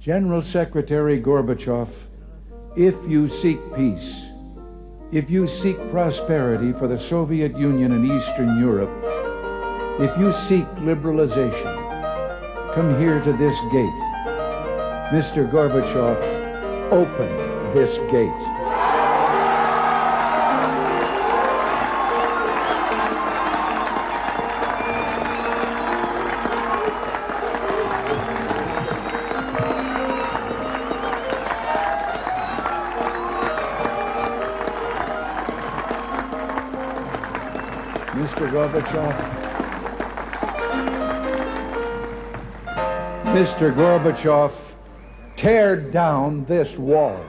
General Secretary Gorbachev, if you seek peace, if you seek prosperity for the Soviet Union and Eastern Europe, if you seek liberalization, come here to this gate. Mr. Gorbachev, open this gate. Mr. Gorbachev, tear down this wall.